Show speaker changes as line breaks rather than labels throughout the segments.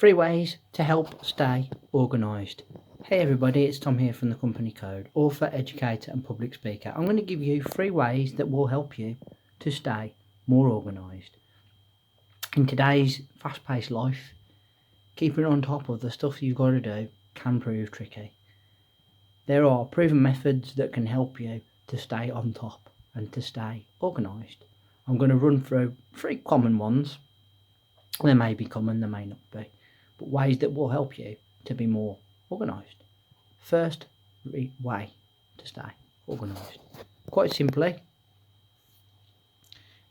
3 ways to help stay organised. Hey everybody, it's Tom here from the Company Code, author, educator and public speaker. I'm going to give you 3 ways that will help you to stay more organised. In today's fast-paced life, keeping on top of the stuff you've got to do can prove tricky. There are proven methods that can help you to stay on top and to stay organised. I'm going to run through 3 common ones. They may be common, they may not be, but ways that will help you to be more organised. First way to stay organised, quite simply,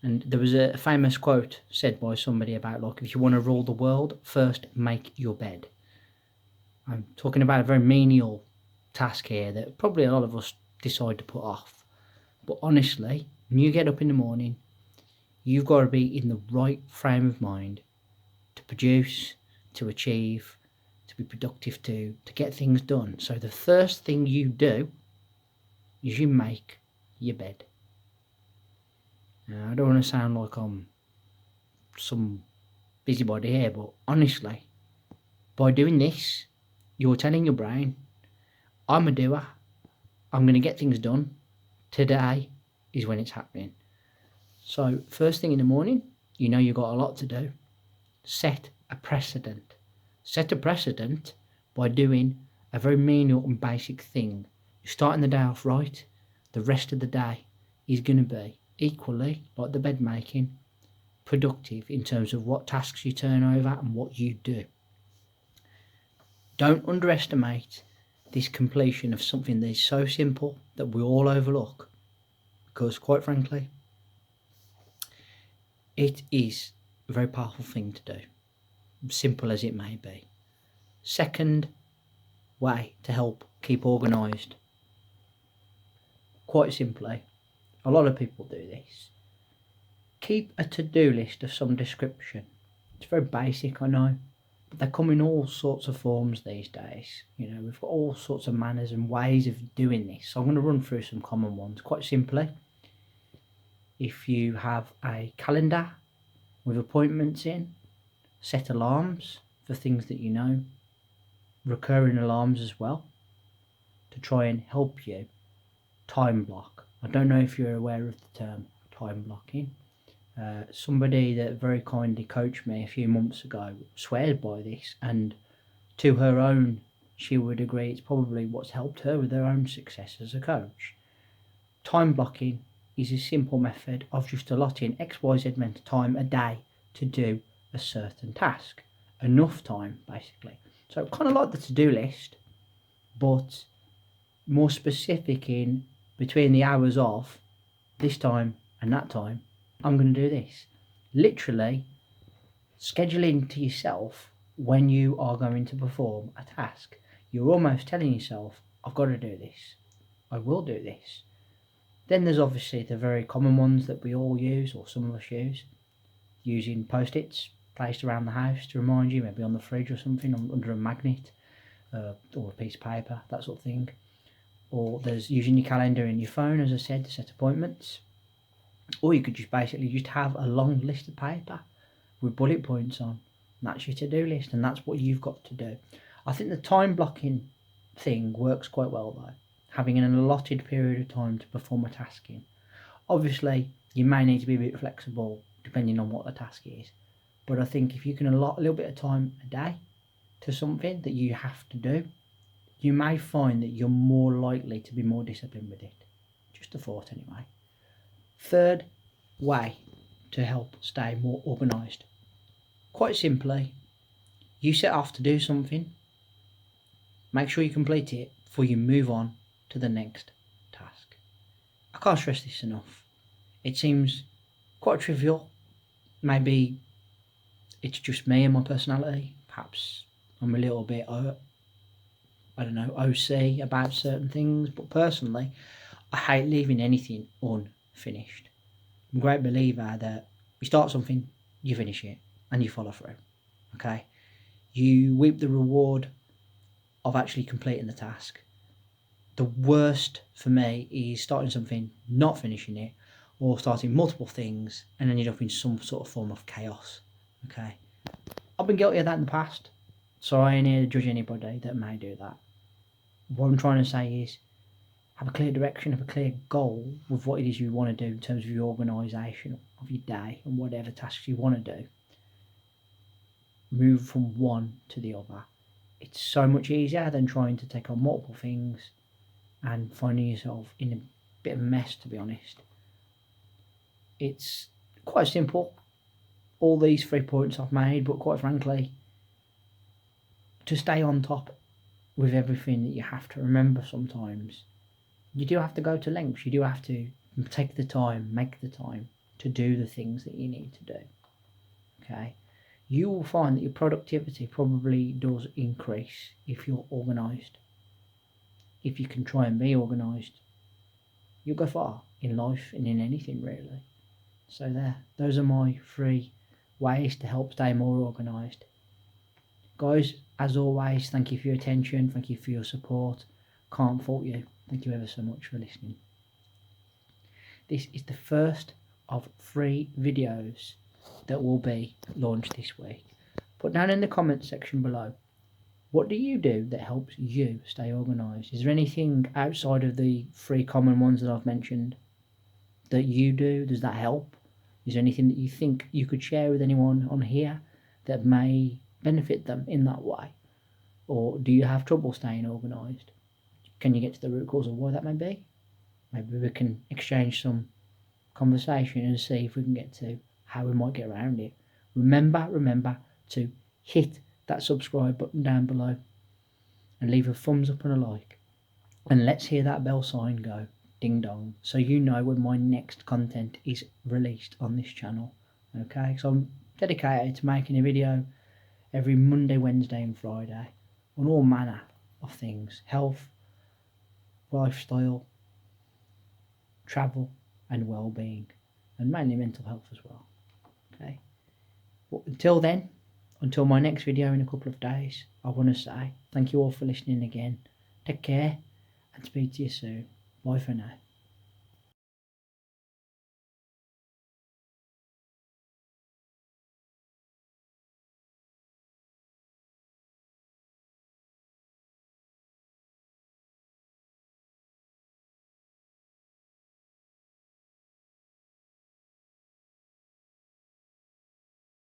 and there was a famous quote said by somebody about, like, if you want to rule the world, first make your bed. I'm talking about a very menial task here that probably a lot of us decide to put off, but honestly, when you get up in the morning, you've got to be in the right frame of mind to produce, to achieve, to be productive, to get things done. So the first thing you do is you make your bed. Now, I don't want to sound like I'm some busybody here, but honestly, by doing this, you're telling your brain, I'm a doer, I'm going to get things done, today is when it's happening. So first thing in the morning, you know you've got a lot to do. Set a precedent. Set a precedent by doing a very menial and basic thing. You're starting the day off right, the rest of the day is going to be equally, like the bed making, productive in terms of what tasks you turn over and what you do. Don't underestimate this completion of something that is so simple that we all overlook, because quite frankly, it is a very powerful thing to do, simple as it may be. Second way to help keep organised, quite simply, a lot of people do this. Keep a to-do list of some description. It's very basic, I know, but they come in all sorts of forms these days. You know, we've got all sorts of manners and ways of doing this. So I'm going to run through some common ones. Quite simply, if you have a calendar with appointments in, set alarms for things that you know, recurring alarms as well, to try and help you time block. I don't know if you're aware of the term time blocking. Somebody that very kindly coached me a few months ago swears by this, and to her own, she would agree it's probably what's helped her with her own success as a coach. Time blocking is a simple method of just allotting XYZ amount of time a day to do a certain task. Enough time, basically. So kind of like the to-do list, but more specific in between the hours of this time and that time, I'm going to do this. Literally scheduling to yourself when you are going to perform a task. You're almost telling yourself, I've got to do this. I will do this. Then there's obviously the very common ones that we all use, or some of us use, using post-its placed around the house to remind you, maybe on the fridge or something, under a magnet, or a piece of paper, that sort of thing. Or there's using your calendar in your phone, as I said, to set appointments. Or you could just basically just have a long list of paper with bullet points on. And that's your to-do list, and that's what you've got to do. I think the time blocking thing works quite well though, having an allotted period of time to perform a task in. Obviously, you may need to be a bit flexible depending on what the task is, but I think if you can allot a little bit of time a day to something that you have to do, you may find that you're more likely to be more disciplined with it. Just a thought anyway. Third way to help stay more organised. Quite simply, you set off to do something, make sure you complete it before you move on to the next task. I can't stress this enough. It seems quite trivial. Maybe it's just me and my personality. Perhaps I'm a little bit, OC about certain things, but personally, I hate leaving anything unfinished. I'm a great believer that you start something, you finish it, and you follow through. Okay? You reap the reward of actually completing the task. The worst for me is starting something, not finishing it, or starting multiple things and ending up in some sort of form of chaos. Okay? I've been guilty of that in the past. So I ain't here to judge anybody that may do that. What I'm trying to say is, have a clear direction, have a clear goal with what it is you want to do in terms of your organisation of your day and whatever tasks you want to do. Move from one to the other. It's so much easier than trying to take on multiple things and finding yourself in a bit of a mess, to be honest. It's quite simple, all these 3 points I've made, but quite frankly, to stay on top with everything that you have to remember sometimes, you do have to go to lengths, you do have to take the time, make the time to do the things that you need to do, okay? You will find that your productivity probably does increase if you're organised. If you can try and be organised, you'll go far in life and in anything really. So those are my 3 ways to help stay more organised. Guys, as always, thank you for your attention, thank you for your support. Can't fault you. Thank you ever so much for listening. This is the first of 3 videos that will be launched this week. Put down in the comments section below, what do you do that helps you stay organised? Is there anything outside of the 3 common ones that I've mentioned that you do? Does that help? Is there anything that you think you could share with anyone on here that may benefit them in that way? Or do you have trouble staying organised? Can you get to the root cause of why that may be? Maybe we can exchange some conversation and see if we can get to how we might get around it. Remember to hit that subscribe button down below and leave a thumbs up and a like. And let's hear that bell sign go ding dong, so you know when my next content is released on this channel. Okay, so I'm dedicated to making a video every Monday, Wednesday and Friday on all manner of things: health, lifestyle, travel and well-being, and mainly mental health as well. Okay, well, until then, until my next video in a couple of days, I want to say thank you all for listening again. Take care and speak to you soon. Bye for now.